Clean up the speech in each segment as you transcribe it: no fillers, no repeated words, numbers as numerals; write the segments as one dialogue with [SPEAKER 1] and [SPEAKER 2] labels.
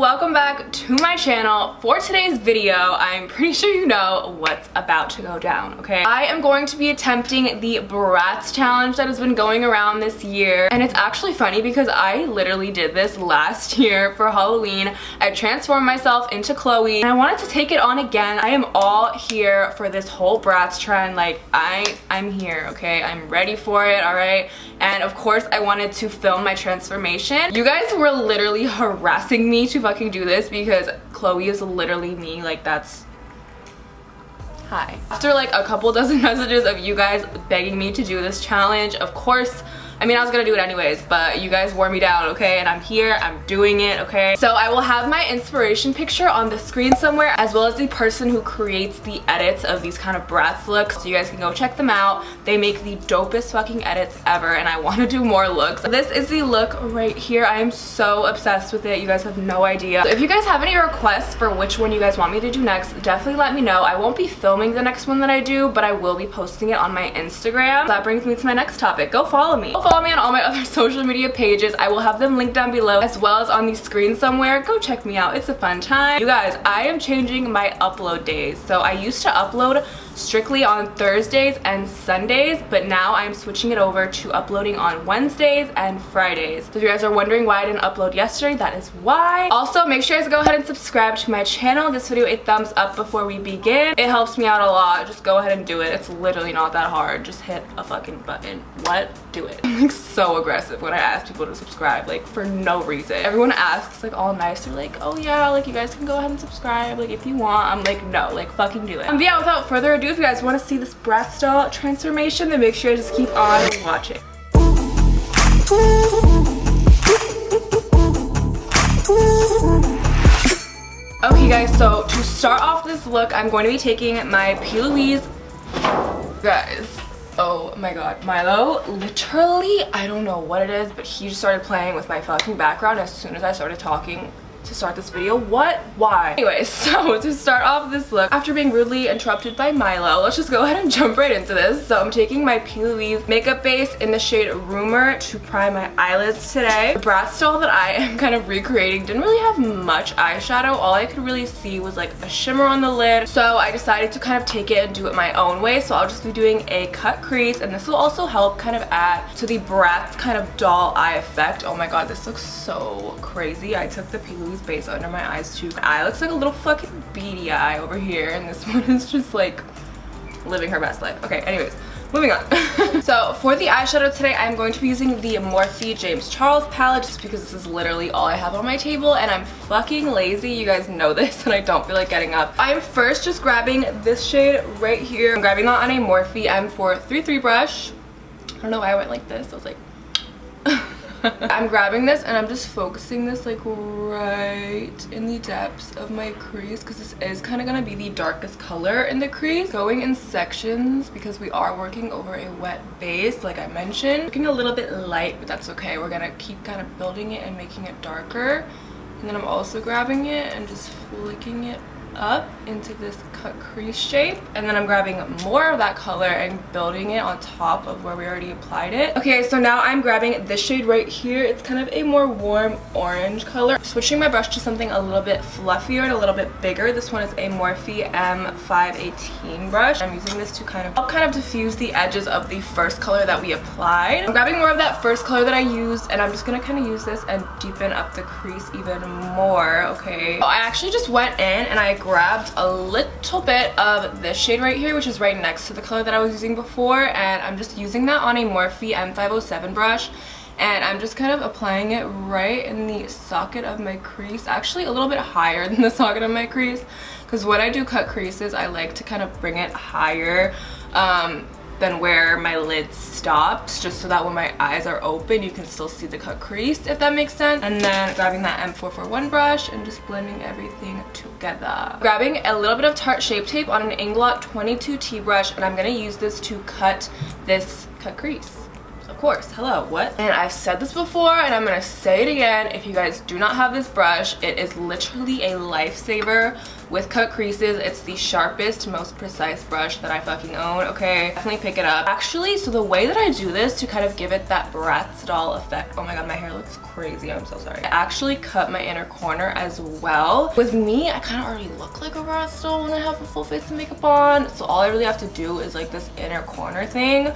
[SPEAKER 1] welcome back to my channel. For today's video, I'm pretty sure you know what's about to go down, okay? I am going to be attempting the Bratz challenge that has been going around this year, and it's actually funny because I literally did this last year for Halloween. I transformed myself into Chloe and I wanted to take it on again. I am all here for this whole Bratz trend. Like, I'm here, okay? I'm ready for it, all right? And of course, I wanted to film my transformation. You guys were literally harassing me to fucking do this because Chloe is literally me. Like, that's hi. After like a couple dozen messages of you guys begging me to do this challenge, of course, I mean, I was gonna do it anyways, but you guys wore me down, okay? And I'm here, I'm doing it, okay? So I will have my inspiration picture on the screen somewhere, as well as the person who creates the edits of these kind of Bratz looks, so you guys can go check them out. They make the dopest fucking edits ever, and I want to do more looks. This is the look right here. I am so obsessed with it. You guys have no idea. So if you guys have any requests for which one you guys want me to do next, definitely let me know. I won't be filming the next one that I do, but I will be posting it on my Instagram. That brings me to my next topic. Go follow me. Go follow me on all my other social media pages. I will have them linked down below, as well as on the screen somewhere. Go check me out. It's a fun time. You guys, I am changing my upload days. So I used to upload strictly on Thursdays and Sundays, but now I'm switching it over to uploading on Wednesdays and Fridays. So if you guys are wondering why I didn't upload yesterday, that is why. Also, make sure you guys go ahead and subscribe to my channel. Give this video a thumbs up before we begin. It helps me out a lot. Just go ahead and do it. It's literally not that hard. Just hit a fucking button. What? Do it. I'm like so aggressive when I ask people to subscribe, like for no reason. Everyone asks like all nice. They're like, oh yeah, like you guys can go ahead and subscribe, like if you want. I'm like, no, like fucking do it. But yeah, without further ado, if you guys want to see this Bratz style transformation, then make sure to just keep on watching. Okay guys, so to start off this look, I'm going to be taking my P. Louise. Guys, oh my god, Milo, literally, I don't know what it is, but he just started playing with my fucking background as soon as I started talking to start this video. What? Why? Anyways, so to start off this look, after being rudely interrupted by Milo, let's just go ahead and jump right into this. So I'm taking my P. Louise makeup base in the shade Rumor to prime my eyelids today. The Bratz style that I am kind of recreating didn't really have much eyeshadow. All I could really see was like a shimmer on the lid. So I decided to kind of take it and do it my own way. So I'll just be doing a cut crease, and this will also help kind of add to the Bratz kind of doll eye effect. Oh my god, this looks so crazy. I took the P. Louise base under my eyes too. My eye looks like a little fucking beady eye over here, and this one is just like living her best life. Okay, anyways, moving on. So for the eyeshadow today, I'm going to be using the Morphe James Charles palette, just because this is literally all I have on my table and I'm fucking lazy. You guys know this, and I don't feel like getting up. I'm first just grabbing this shade right here. I'm grabbing that on a Morphe M433 brush. I don't know why I went like this. I was like I'm grabbing this and I'm just focusing this like right in the depths of my crease, because this is kind of going to be the darkest color in the crease. Going in sections because we are working over a wet base, like I mentioned. Looking a little bit light, but that's okay. We're going to keep kind of building it and making it darker. And then I'm also grabbing it and just flicking it up into this cut crease shape, and then I'm grabbing more of that color and building it on top of where we already applied it. Okay, so now I'm grabbing this shade right here. It's kind of a more warm orange color. Switching my brush to something a little bit fluffier and a little bit bigger. This one is a Morphe M518 brush. I'm using this to kind of diffuse the edges of the first color that we applied. I'm grabbing more of that first color that I used, and I'm just gonna kind of use this and deepen up the crease even more. Okay, I actually just went in and I grabbed a little bit of this shade right here, which is right next to the color that I was using before, and I'm just using that on a Morphe M507 brush, and I'm just kind of applying it right in the socket of my crease, actually a little bit higher than the socket of my crease, because when I do cut creases, I like to kind of bring it higher than where my lid stopped, just so that when my eyes are open you can still see the cut crease, if that makes sense. And then grabbing that M441 brush and just blending everything together. Grabbing a little bit of Tarte Shape Tape on an Inglot 22T brush, and I'm going to use this to cut this cut crease. Of course, hello, what? And I've said this before and I'm gonna say it again, if you guys do not have this brush, it is literally a lifesaver. with cut creases. It's the sharpest, most precise brush that I fucking own, okay? Definitely pick it up. Actually, so the way that I do this to kind of give it that Bratz doll effect, oh my god, my hair looks crazy, I'm so sorry. I actually cut my inner corner as well. With me, I kind of already look like a Bratz doll when I have a full face of makeup on, so all I really have to do is like this inner corner thing,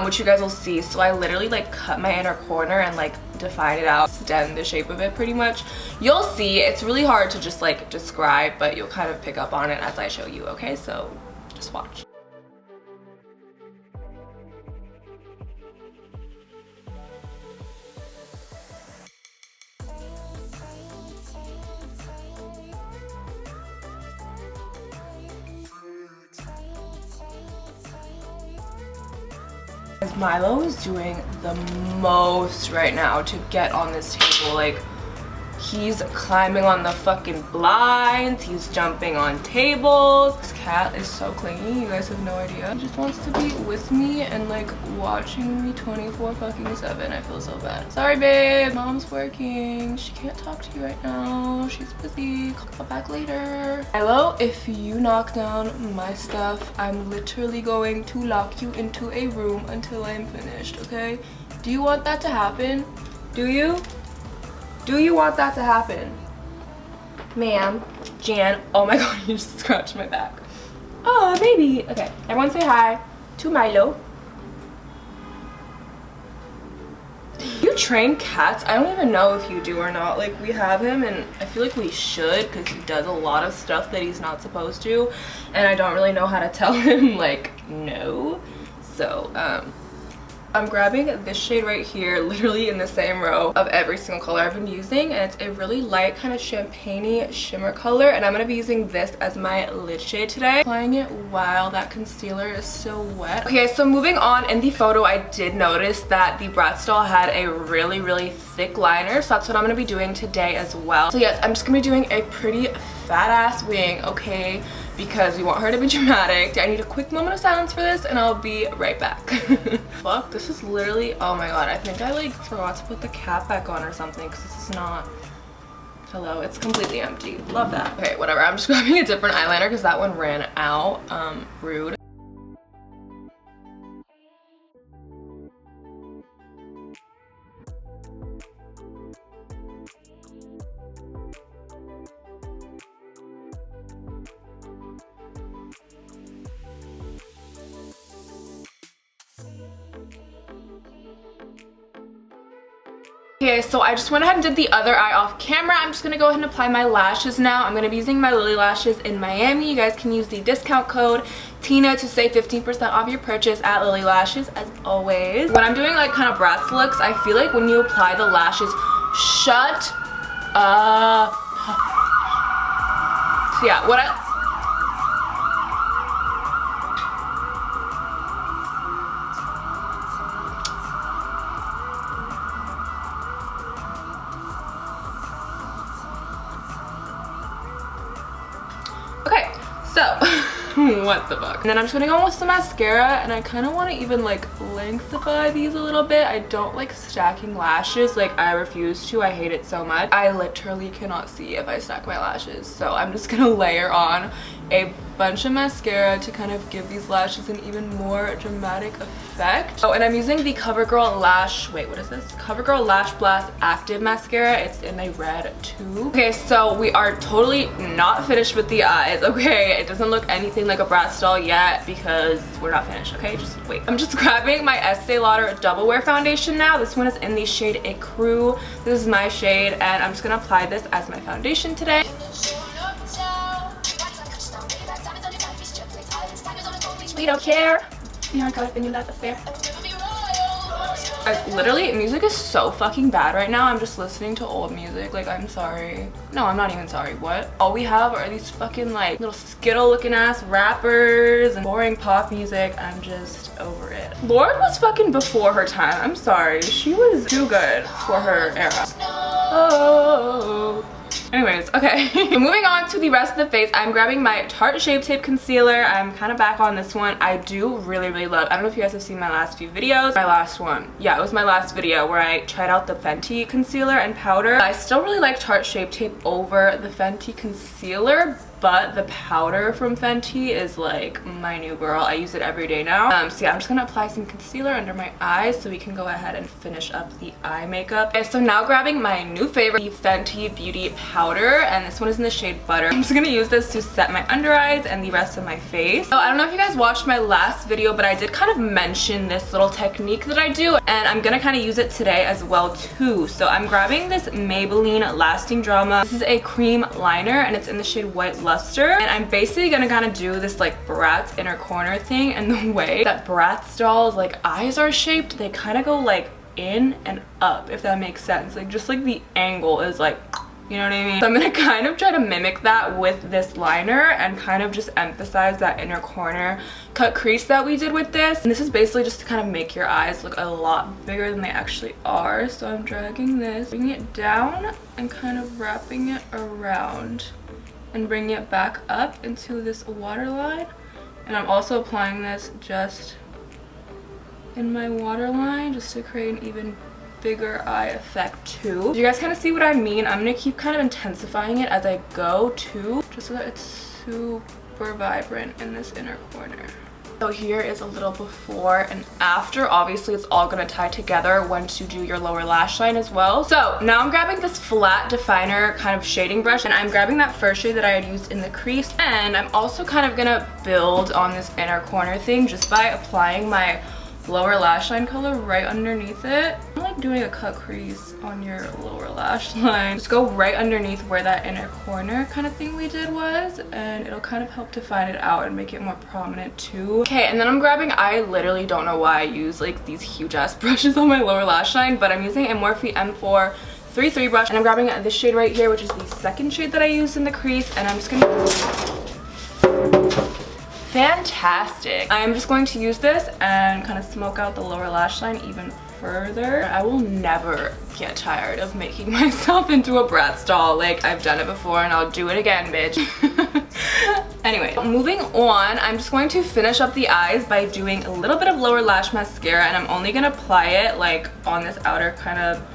[SPEAKER 1] which you guys will see. So I literally like cut my inner corner and like define it out, extend the shape of it pretty much. You'll see, it's really hard to just like describe, but you'll kind of pick up on it as I show you, okay? So just watch. Milo is doing the most right now to get on this table. Like, he's climbing on the fucking blinds, he's jumping on tables. This cat is so clingy, you guys have no idea. He just wants to be with me and like watching me 24/7. I feel so bad. Sorry babe, mom's working, she can't talk to you right now, she's busy, call back later. Milo, if you knock down my stuff, I'm literally going to lock you into a room until I'm finished, okay? Do you want that to happen? Do you? Do you want that to happen? Ma'am, Jan, oh my god, you just scratched my back. Oh, baby. Okay, everyone say hi to Milo. You train cats? I don't even know if you do or not. Like, we have him and I feel like we should because he does a lot of stuff that he's not supposed to. And I don't really know how to tell him, like, no. So, I'm grabbing this shade right here, literally in the same row of every single color I've been using, and it's a really light kind of champagne-y shimmer color, and I'm going to be using this as my lid shade today. Applying it while that concealer is still wet. Okay, so moving on, in the photo I did notice that the Bratz doll had a really thick liner, so that's what I'm going to be doing today as well. So yes, I'm just going to be doing a pretty fat ass wing, okay, because we want her to be dramatic. I need a quick moment of silence for this and I'll be right back. Fuck, this is literally, oh my god, I think I like forgot to put the cap back on or something because this is not, hello, it's completely empty. Love that. Okay, whatever, I'm just grabbing a different eyeliner because that one ran out. Rude. Okay, so I just went ahead and did the other eye off camera. I'm just gonna go ahead and apply my lashes now. I'm gonna be using my Lily Lashes in Miami. You guys can use the discount code TINA to save 15% off your purchase at Lily Lashes, as always. When I'm doing like kind of Bratz looks, I feel like when you apply the lashes, shut up. So yeah, what I So, what the fuck? And then I'm just gonna go with some mascara, and I kind of want to even like lengthify these a little bit. I don't like stacking lashes, like I refuse to. I hate it so much. I literally cannot see if I stack my lashes, so I'm just gonna layer on a bunch of mascara to kind of give these lashes an even more dramatic effect. Oh, and I'm using the CoverGirl Lash, wait, what is this? CoverGirl Lash Blast Active Mascara. It's in a red tube. Okay, so we are totally not finished with the eyes, okay? It doesn't look anything like a Bratz doll yet because we're not finished, okay? Just wait. I'm just grabbing my Estee Lauder Double Wear Foundation now. This one is in the shade Ecru. This is my shade, and I'm just gonna apply this as my foundation today. We don't care. We aren't caught up in you, that's fair. Literally, music is so fucking bad right now. I'm just listening to old music. Like, I'm sorry. No, I'm not even sorry. What? All we have are these fucking like little Skittle looking ass rappers and boring pop music. I'm just over it. Lorde was fucking before her time. I'm sorry. She was too good for her era. Oh. Anyways, okay. Moving on to the rest of the face, I'm grabbing my Tarte Shape Tape Concealer. I'm kind of back on this one. I do really love, I don't know if you guys have seen my last few videos. My last one. Yeah, it was my last video where I tried out the Fenty concealer and powder. I still really like Tarte Shape Tape over the Fenty concealer, but the powder from Fenty is like my new girl. I use it every day now. So yeah, I'm just gonna apply some concealer under my eyes so we can go ahead and finish up the eye makeup. Okay, so now grabbing my new favorite, the Fenty Beauty powder, and this one is in the shade Butter. I'm just gonna use this to set my under eyes and the rest of my face. So I don't know if you guys watched my last video, but I did kind of mention this little technique that I do, and I'm gonna kind of use it today as well too. So I'm grabbing this Maybelline Lasting Drama. This is a cream liner and it's in the shade White Luster, and I'm basically gonna kind of do this like Bratz inner corner thing, and the way that Bratz dolls like eyes are shaped, they kind of go like in and up, if that makes sense. Like just like the angle is like, you know what I mean? So I'm gonna kind of try to mimic that with this liner and kind of just emphasize that inner corner cut crease that we did with this. And this is basically just to kind of make your eyes look a lot bigger than they actually are. So I'm dragging this, bringing it down and kind of wrapping it around and bringing it back up into this waterline. And I'm also applying this just in my waterline just to create an even bigger eye effect too. You guys kind of see what I mean? I'm gonna keep kind of intensifying it as I go too, just so that it's super vibrant in this inner corner. So here is a little before and after. Obviously it's all gonna tie together once you do your lower lash line as well. So now I'm grabbing this flat definer kind of shading brush, and I'm grabbing that first shade that I had used in the crease, and I'm also kind of gonna build on this inner corner thing just by applying my lower lash line color right underneath it. I'm like doing a cut crease on your lower lash line. Just go right underneath where that inner corner kind of thing we did was, and it'll kind of help define it out and make it more prominent too. Okay, and then I'm grabbing, I literally don't know why I use like these huge ass brushes on my lower lash line, but I'm using a Morphe M4 3-3 brush, and I'm grabbing this shade right here, which is the second shade that I used in the crease, and I'm just gonna fantastic. I am just going to use this and kind of smoke out the lower lash line even further. I will never get tired of making myself into a Bratz doll. Like, I've done it before and I'll do it again, bitch. Anyway, moving on, I'm just going to finish up the eyes by doing a little bit of lower lash mascara, and I'm only gonna apply it like on this outer kind of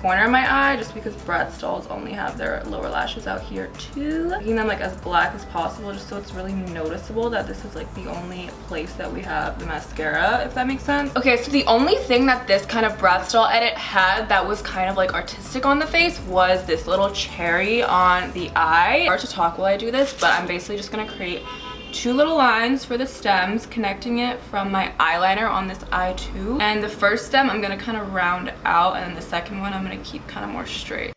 [SPEAKER 1] corner of my eye, just because Bratz dolls only have their lower lashes out here too. Making them like as black as possible just so it's really noticeable that this is like the only place that we have the mascara, if that makes sense. Okay, so the only thing that this kind of Bratz doll edit had that was kind of like artistic on the face was this little cherry on the eye. Hard to talk while I do this, but I'm basically just gonna create two little lines for the stems, connecting it from my eyeliner on this eye too. And the first stem I'm gonna kind of round out, and then the second one I'm gonna keep kind of more straight.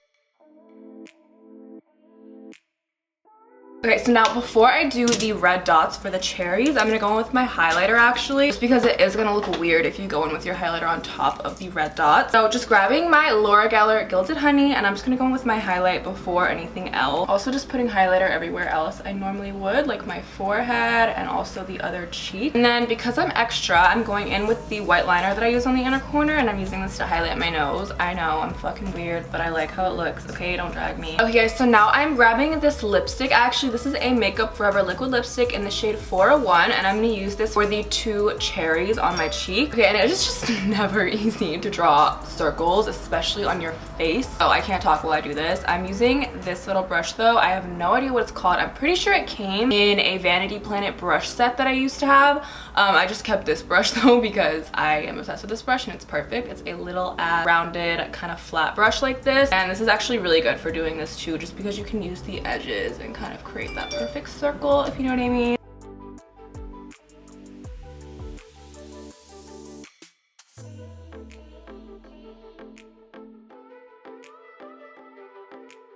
[SPEAKER 1] Okay, so now before I do the red dots for the cherries, I'm gonna go in with my highlighter actually, just because it is gonna look weird if you go in with your highlighter on top of the red dots. So just grabbing my Laura Geller Gilded Honey, and I'm just gonna go in with my highlight before anything else. Also just putting highlighter everywhere else I normally would, like my forehead and also the other cheek. And then because I'm extra, I'm going in with the white liner that I use on the inner corner, and I'm using this to highlight my nose. I know, I'm fucking weird, but I like how it looks, okay? Don't drag me. Okay guys, so now I'm grabbing this lipstick. Actually, this is a Makeup Forever liquid lipstick in the shade 401, and I'm going to use this for the two cherries on my cheek. Okay, and it's just never easy to draw circles, especially on your face. So I can't talk while I do this. I'm using this little brush though. I have no idea what it's called. I'm pretty sure it came in a Vanity Planet brush set that I used to have. I just kept this brush though because I am obsessed with this brush and it's perfect. It's a little rounded kind of flat brush like this, and this is actually really good for doing this too, just because you can use the edges and kind of create that perfect circle, if you know what I mean.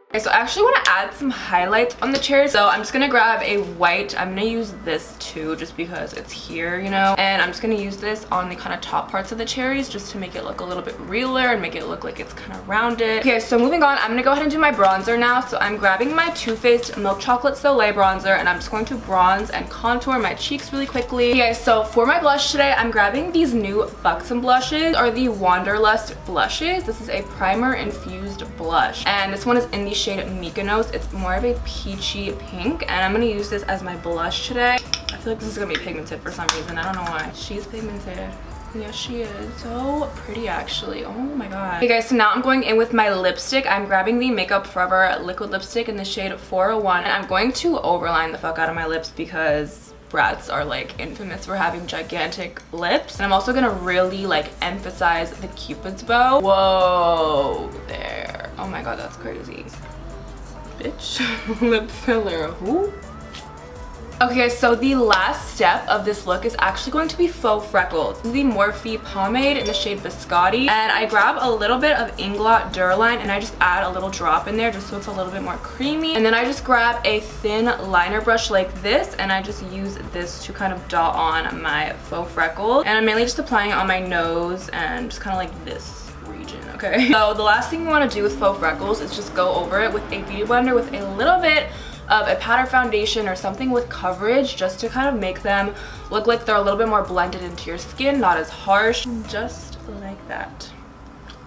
[SPEAKER 1] Okay, so I actually want to add some highlights on the cherries. So I'm just going to grab a white. I'm going to use this too just because it's here, you know. And I'm just going to use this on the kind of top parts of the cherries just to make it look a little bit realer and make it look like it's kind of rounded. Okay, so moving on, I'm going to go ahead and do my bronzer now. So I'm grabbing my Too Faced Milk Chocolate Soleil bronzer, and I'm just going to bronze and contour my cheeks really quickly. Okay, so for my blush today, I'm grabbing these new Buxom blushes, or the Wanderlust blushes. This is a primer infused blush, and this one is in the shade Mykonos. It's more of a peachy pink, and I'm going to use this as my blush today. I feel like this is going to be pigmented for some reason. I don't know why. She's pigmented. Yes, she is. So pretty, actually. Oh my god. Okay, guys, so now I'm going in with my lipstick. I'm grabbing the Makeup Forever liquid lipstick in the shade 401. And I'm going to overline the fuck out of my lips because brats are like infamous for having gigantic lips. And I'm also gonna really like emphasize the Cupid's bow. Whoa, there. Oh my god, that's crazy. Bitch. Lip filler. Who? Okay, so the last step of this look is actually going to be faux freckles. This is the Morphe pomade in the shade Biscotti, and I grab a little bit of Inglot Duraline and I just add a little drop in there just so it's a little bit more creamy. And then I just grab a thin liner brush like this and I just use this to kind of dot on my faux freckles. And I'm mainly just applying it on my nose and just kind of like this region, okay? So the last thing you want to do with faux freckles is just go over it with a beauty blender with a little bit of a powder foundation or something with coverage, just to kind of make them look like they're a little bit more blended into your skin, not as harsh. Just like that.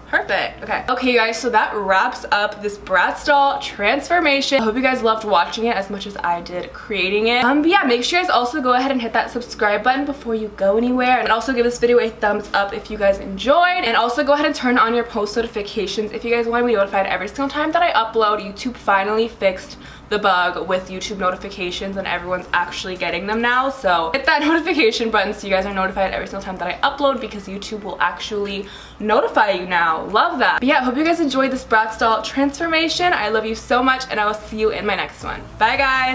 [SPEAKER 1] Perfect. Okay, you guys, so that wraps up this Bratz doll transformation. I hope you guys loved watching it as much as I did creating it. But yeah, make sure you guys also go ahead and hit that subscribe button before you go anywhere, and also give this video a thumbs up if you guys enjoyed, and also go ahead and turn on your post notifications if you guys want to be notified every single time that I upload. YouTube finally fixed the bug with YouTube notifications and everyone's actually getting them now, so hit that notification button so you guys are notified every single time that I upload, because YouTube will actually notify you now. Love that. But yeah, I hope you guys enjoyed this Bratz doll transformation. I love you so much and I will see you in my next one. Bye guys.